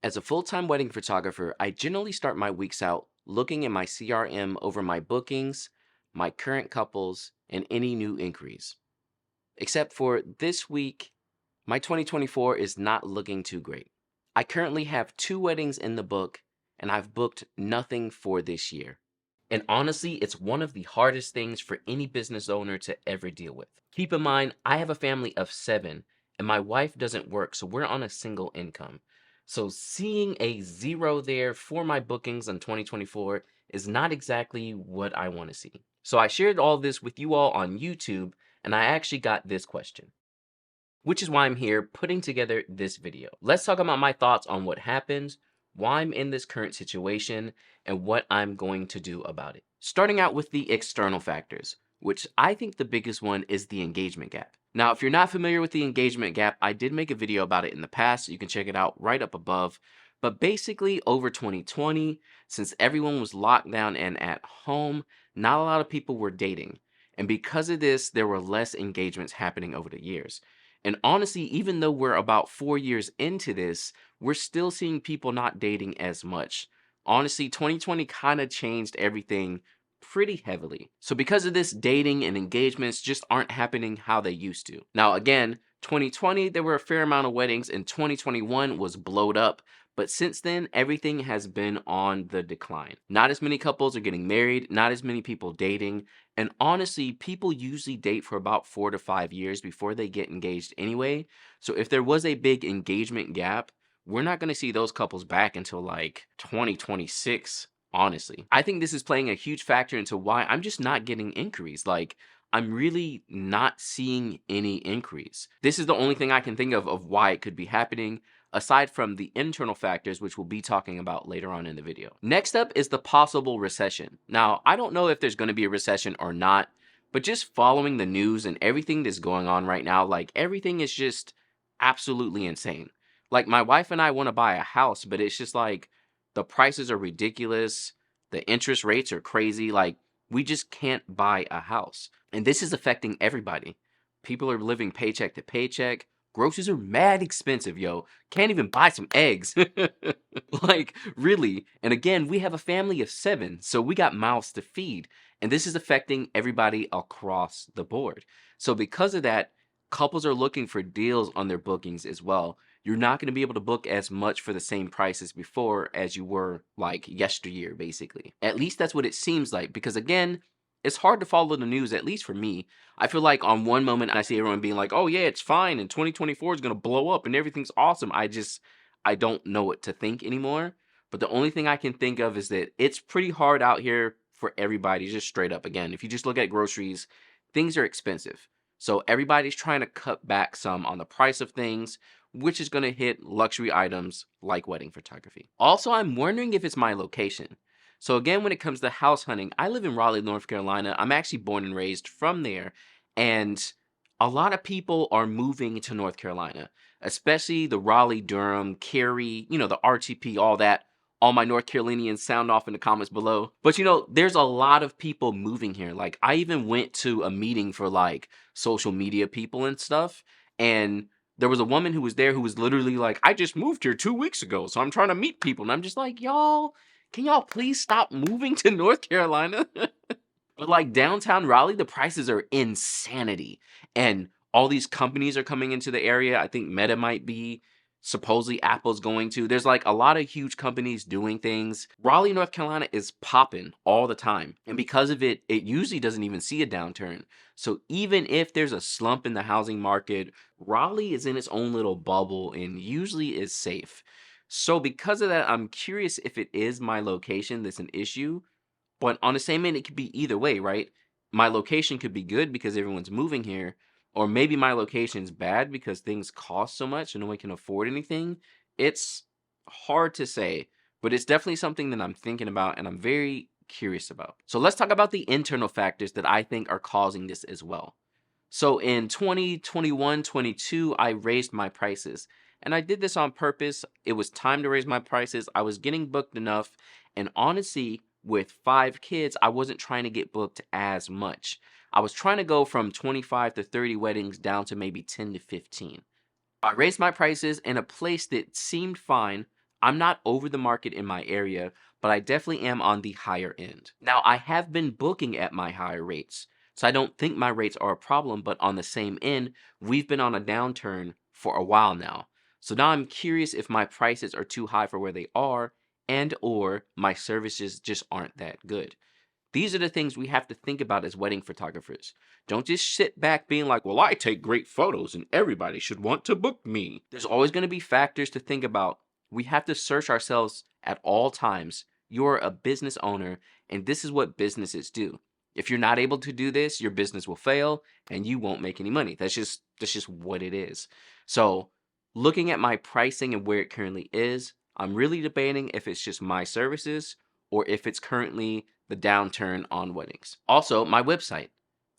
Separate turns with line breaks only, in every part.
As a full-time wedding photographer, I generally start my weeks out looking in my CRM over my bookings, my current couples, and any new inquiries. Except for this week, my 2024 is not looking too great. I currently have two weddings in the book, and I've booked nothing for this year. And honestly, it's one of the hardest things for any business owner to ever deal with. Keep in mind, I have a family of seven, and my wife doesn't work, so we're on a single income. So seeing a zero there for my bookings in 2024 is not exactly what I want to see. So I shared all this with you all on YouTube, and I actually got this question, which is why I'm here putting together this video. Let's talk about my thoughts on what happens, why I'm in this current situation, and what I'm going to do about it. Starting out with the external factors, which I think the biggest one is the engagement gap. Now, if you're not familiar with the engagement gap, I did make a video about it in the past. So you can check it out right up above. But basically, over 2020, since everyone was locked down and at home, not a lot of people were dating. And because of this, there were less engagements happening over the years. And honestly, even though we're about 4 years into this, we're still seeing people not dating as much. Honestly, 2020 kind of changed everything pretty heavily. So because of this, dating and engagements just aren't happening how they used to. Now, again, 2020, there were a fair amount of weddings, and 2021 was blowed up. But since then, everything has been on the decline. Not as many couples are getting married, not as many people dating, and honestly, people usually date for about 4 to 5 years before they get engaged anyway. So if there was a big engagement gap, we're not going to see those couples back until like 2026, honestly. I think this is playing a huge factor into why I'm just not getting inquiries. Like, I'm really not seeing any inquiries. This is the only thing I can think of why it could be happening, aside from the internal factors, which we'll be talking about later on in the video. Next up is the possible recession. Now, I don't know if there's going to be a recession or not, but just following the news and everything that's going on right now, like everything is just absolutely insane. Like my wife and I want to buy a house, but it's just like the prices are ridiculous. The interest rates are crazy. Like we just can't buy a house. And this is affecting everybody. People are living paycheck to paycheck. Groceries are mad expensive, yo. Can't even buy some eggs. Like, really. And again, we have a family of seven, so we got mouths to feed. And this is affecting everybody across the board. So, because of that, couples are looking for deals on their bookings as well. You're not going to be able to book as much for the same price as before as you were like yesteryear, basically. At least that's what it seems like. Because again, it's hard to follow the news, at least for me. I feel like on one moment I see everyone being like, "Oh yeah, it's fine and 2024 is going to blow up and everything's awesome." I don't know what to think anymore. But the only thing I can think of is that it's pretty hard out here for everybody, just straight up. Again, if you just look at groceries, things are expensive. So everybody's trying to cut back some on the price of things, which is going to hit luxury items like wedding photography. Also, I'm wondering if it's my location. So again, when it comes to house hunting, I live in Raleigh, North Carolina. I'm actually born and raised from there. And a lot of people are moving to North Carolina, especially the Raleigh, Durham, Cary, the RTP, all that. All my North Carolinians sound off in the comments below. But there's a lot of people moving here. Like I even went to a meeting for like social media people and stuff. And there was a woman who was there who was literally like, I just moved here 2 weeks ago. So I'm trying to meet people. And I'm just like, y'all, can y'all please stop moving to North Carolina? But like downtown Raleigh, the prices are insanity. And all these companies are coming into the area. I think Meta might be. Supposedly Apple's going to. There's like a lot of huge companies doing things. Raleigh, North Carolina is popping all the time. And because of it, it usually doesn't even see a downturn. So even if there's a slump in the housing market, Raleigh is in its own little bubble and usually is safe. So because of that, I'm curious if it is my location that's an issue, but on the same end, it could be either way, right? My location could be good because everyone's moving here, or maybe my location's bad because things cost so much and no one can afford anything. It's hard to say, but it's definitely something that I'm thinking about and I'm very curious about. So let's talk about the internal factors that I think are causing this as well. So in 2021, 22, I raised my prices. And I did this on purpose. It was time to raise my prices. I was getting booked enough. And honestly, with 5 kids, I wasn't trying to get booked as much. I was trying to go from 25 to 30 weddings down to maybe 10 to 15. I raised my prices in a place that seemed fine. I'm not over the market in my area, but I definitely am on the higher end. Now, I have been booking at my higher rates, so I don't think my rates are a problem, but on the same end, we've been on a downturn for a while now. So now I'm curious if my prices are too high for where they are and or my services just aren't that good. These are the things we have to think about as wedding photographers. Don't just sit back being like, well, I take great photos and everybody should want to book me. There's always going to be factors to think about. We have to search ourselves at all times. You're a business owner, and this is what businesses do. If you're not able to do this, your business will fail and you won't make any money. That's just what it is. So, looking at my pricing and where it currently is, I'm really debating if it's just my services or if it's currently the downturn on weddings. Also, my website.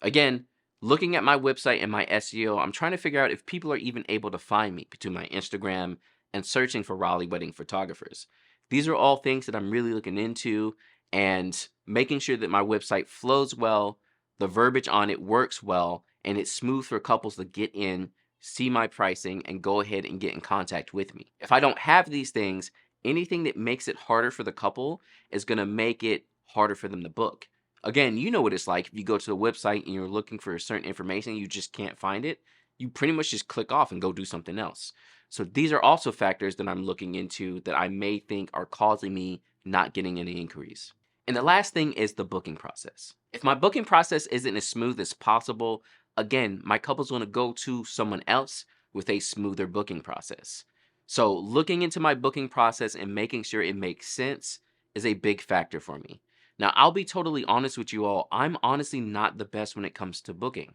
Again, looking at my website and my SEO, I'm trying to figure out if people are even able to find me between my Instagram and searching for Raleigh wedding photographers. These are all things that I'm really looking into and making sure that my website flows well, the verbiage on it works well, and it's smooth for couples to get in, see my pricing, and go ahead and get in contact with me. If I don't have these things, anything that makes it harder for the couple is going to make it harder for them to book. Again, you know what it's like if you go to the website and you're looking for a certain information, you just can't find it. You pretty much just click off and go do something else. So these are also factors that I'm looking into that I may think are causing me not getting any inquiries. And the last thing is the booking process. If my booking process isn't as smooth as possible, again, my couple's going to go to someone else with a smoother booking process. So looking into my booking process and making sure it makes sense is a big factor for me. Now, I'll be totally honest with you all. I'm honestly not the best when it comes to booking.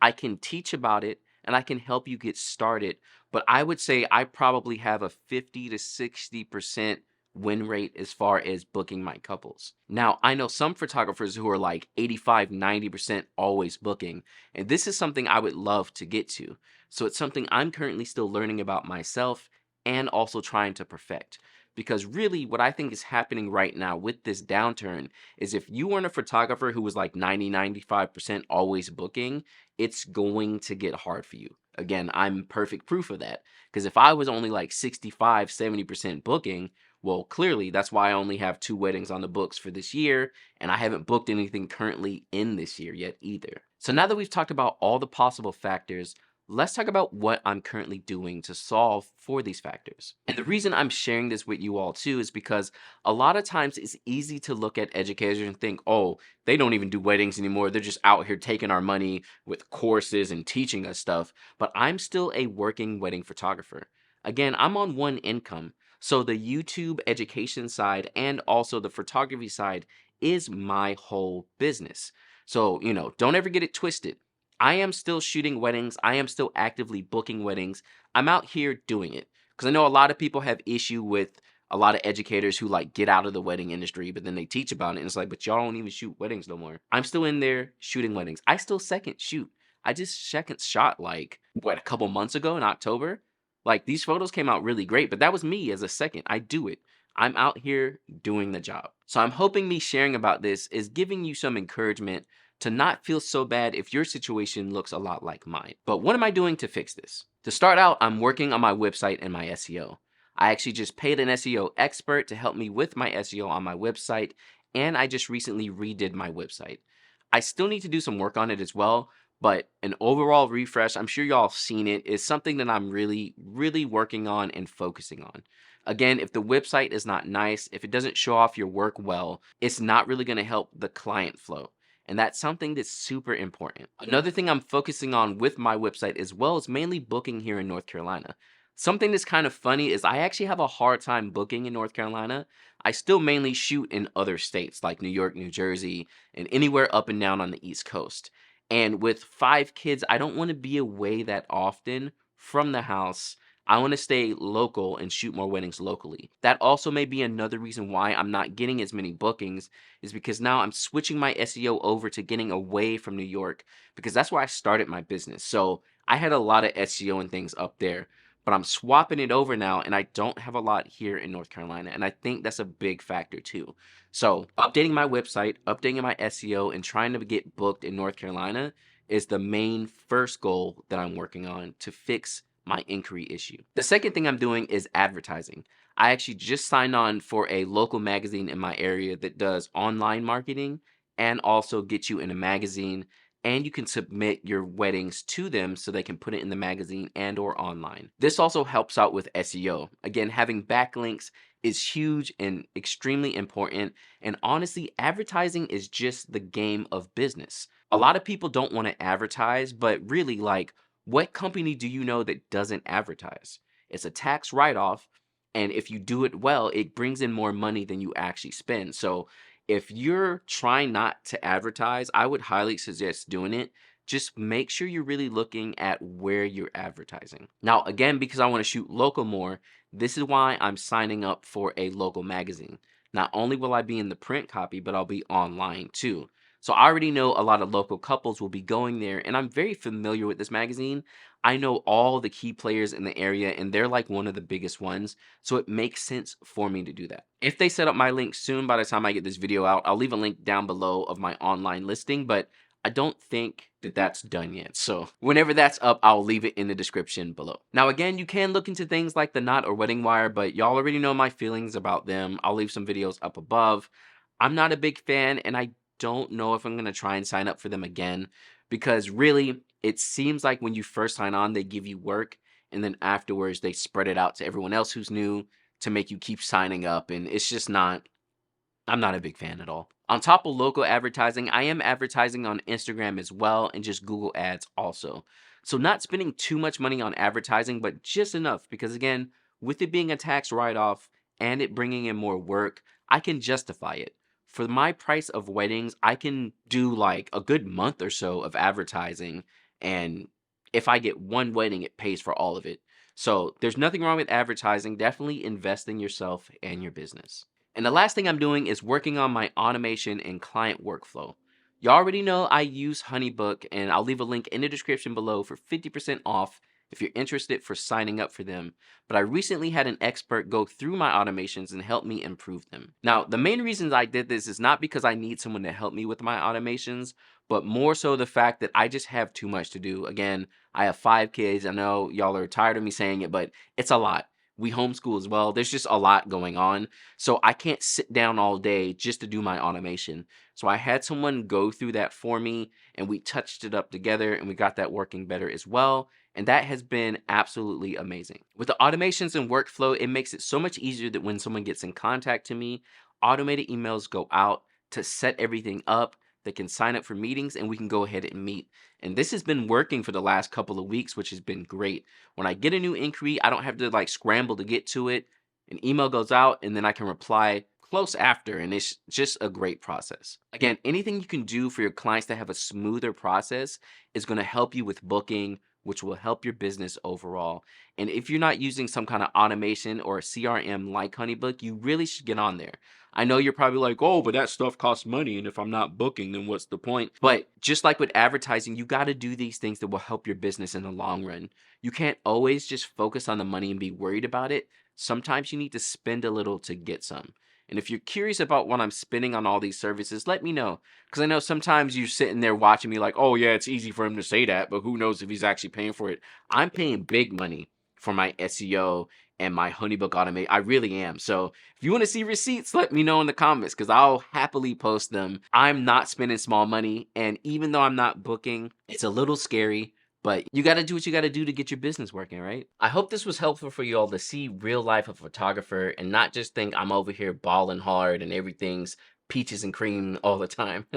I can teach about it and I can help you get started, but I would say I probably have a 50 to 60% win rate as far as booking my couples. Now, I know some photographers who are like 85, 90% always booking, and this is something I would love to get to. So it's something I'm currently still learning about myself and also trying to perfect. Because really, what I think is happening right now with this downturn is if you weren't a photographer who was like 90, 95% always booking, it's going to get hard for you. Again, I'm perfect proof of that. Because if I was only like 65, 70% booking, well, clearly that's why I only have 2 weddings on the books for this year, and I haven't booked anything currently in this year yet either. So now that we've talked about all the possible factors, let's talk about what I'm currently doing to solve for these factors. And the reason I'm sharing this with you all too is because a lot of times it's easy to look at educators and think, oh, they don't even do weddings anymore. They're just out here taking our money with courses and teaching us stuff. But I'm still a working wedding photographer. Again, I'm on one income. So the YouTube education side and also the photography side is my whole business. So, don't ever get it twisted. I am still shooting weddings. I am still actively booking weddings. I'm out here doing it because I know a lot of people have issue with a lot of educators who like get out of the wedding industry, but then they teach about it and it's like, but y'all don't even shoot weddings no more. I'm still in there shooting weddings. I still second shoot. I just second shot like a couple months ago in October. Like these photos came out really great, but that was me as a second. I do it. I'm out here doing the job. So I'm hoping me sharing about this is giving you some encouragement to not feel so bad if your situation looks a lot like mine. But what am I doing to fix this? To start out, I'm working on my website and my SEO. I actually just paid an SEO expert to help me with my SEO on my website, and I just recently redid my website. I still need to do some work on it as well, but an overall refresh, I'm sure y'all have seen it, is something that I'm really, really working on and focusing on. Again, if the website is not nice, if it doesn't show off your work well, it's not really going to help the client flow. And that's something that's super important. Another thing I'm focusing on with my website as well is mainly booking here in North Carolina. Something that's kind of funny is I actually have a hard time booking in North Carolina. I still mainly shoot in other states like New York, New Jersey, and anywhere up and down on the East Coast. And with 5 kids, I don't want to be away that often from the house. I want to stay local and shoot more weddings locally. That also may be another reason why I'm not getting as many bookings is because now I'm switching my SEO over to getting away from New York because that's where I started my business. So I had a lot of SEO and things up there, but I'm swapping it over now and I don't have a lot here in North Carolina. And I think that's a big factor too. So updating my website, updating my SEO, and trying to get booked in North Carolina is the main first goal that I'm working on to fix my inquiry issue. The second thing I'm doing is advertising. I actually just signed on for a local magazine in my area that does online marketing and also get you in a magazine, and you can submit your weddings to them so they can put it in the magazine and or online. This also helps out with SEO. Again, having backlinks is huge and extremely important, and honestly, advertising is just the game of business. A lot of people don't want to advertise, but really, like, what company do you know that doesn't advertise? It's a tax write-off, and if you do it well, it brings in more money than you actually spend. So if you're trying not to advertise, I would highly suggest doing it. Just make sure you're really looking at where you're advertising. Now, again, because I want to shoot local more, this is why I'm signing up for a local magazine. Not only will I be in the print copy, but I'll be online too. So I already know a lot of local couples will be going there, and I'm very familiar with this magazine. I know all the key players in the area, and they're like one of the biggest ones. So it makes sense for me to do that. If they set up my link soon, by the time I get this video out, I'll leave a link down below of my online listing, but I don't think that that's done yet. So whenever that's up, I'll leave it in the description below. Now, again, you can look into things like the Knot or Wedding Wire, but y'all already know my feelings about them. I'll leave some videos up above. I'm not a big fan, and I don't know if I'm going to try and sign up for them again, because really, it seems like when you first sign on, they give you work, and then afterwards, they spread it out to everyone else who's new to make you keep signing up, and it's just not, I'm not a big fan at all. On top of local advertising, I am advertising on Instagram as well, and just Google Ads also. So not spending too much money on advertising, but just enough, because again, with it being a tax write-off and it bringing in more work, I can justify it. For my price of weddings, I can do like a good month or so of advertising, and if I get one wedding, it pays for all of it. So there's nothing wrong with advertising. Definitely invest in yourself and your business. And the last thing I'm doing is working on my automation and client workflow. You already know I use HoneyBook, and I'll leave a link in the description below for 50% off if you're interested for signing up for them. But I recently had an expert go through my automations and help me improve them. Now, the main reasons I did this is not because I need someone to help me with my automations, but more so the fact that I just have too much to do. Again, I have 5 kids. I know y'all are tired of me saying it, but it's a lot. We homeschool as well. There's just a lot going on. So I can't sit down all day just to do my automation. So I had someone go through that for me, and we touched it up together, and we got that working better as well. And that has been absolutely amazing. With the automations and workflow, it makes it so much easier that when someone gets in contact to me, automated emails go out to set everything up. They can sign up for meetings, and we can go ahead and meet. And this has been working for the last couple of weeks, which has been great. When I get a new inquiry, I don't have to like scramble to get to it. An email goes out, and then I can reply close after, and it's just a great process. Again, anything you can do for your clients to have a smoother process is going to help you with booking, which will help your business overall. And if you're not using some kind of automation or a CRM like HoneyBook, you really should get on there. I know you're probably like, oh, but that stuff costs money, and if I'm not booking, then what's the point? But just like with advertising, you got to do these things that will help your business in the long run. You can't always just focus on the money and be worried about it. Sometimes you need to spend a little to get some. And if you're curious about what I'm spending on all these services, let me know. Because I know sometimes you're sitting there watching me like, oh, yeah, it's easy for him to say that, but who knows if he's actually paying for it. I'm paying big money for my SEO and my HoneyBook Automate. I really am. So if you want to see receipts, let me know in the comments, because I'll happily post them. I'm not spending small money. And even though I'm not booking, it's a little scary. But you got to do what you got to do to get your business working, right? I hope this was helpful for you all to see real life of a photographer and not just think I'm over here balling hard and everything's peaches and cream all the time.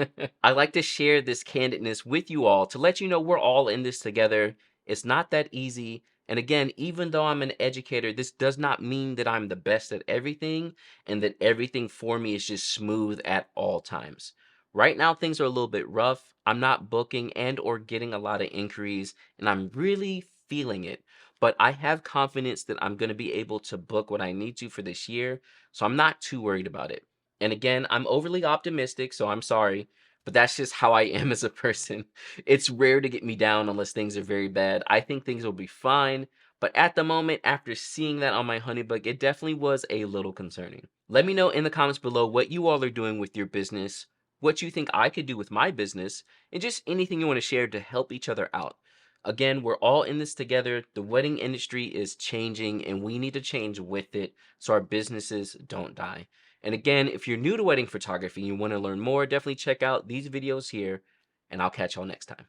I like to share this candidness with you all to let you know we're all in this together. It's not that easy. And again, even though I'm an educator, this does not mean that I'm the best at everything and that everything for me is just smooth at all times. Right now, things are a little bit rough. I'm not booking and or getting a lot of inquiries, and I'm really feeling it. But I have confidence that I'm going to be able to book what I need to for this year, so I'm not too worried about it. And again, I'm overly optimistic, so I'm sorry, but that's just how I am as a person. It's rare to get me down unless things are very bad. I think things will be fine, but at the moment, after seeing that on my HoneyBook, it definitely was a little concerning. Let me know in the comments below what you all are doing with your business, what you think I could do with my business, and just anything you want to share to help each other out. Again, we're all in this together. The wedding industry is changing and we need to change with it so our businesses don't die. And again, if you're new to wedding photography and you want to learn more, definitely check out these videos here, and I'll catch y'all next time.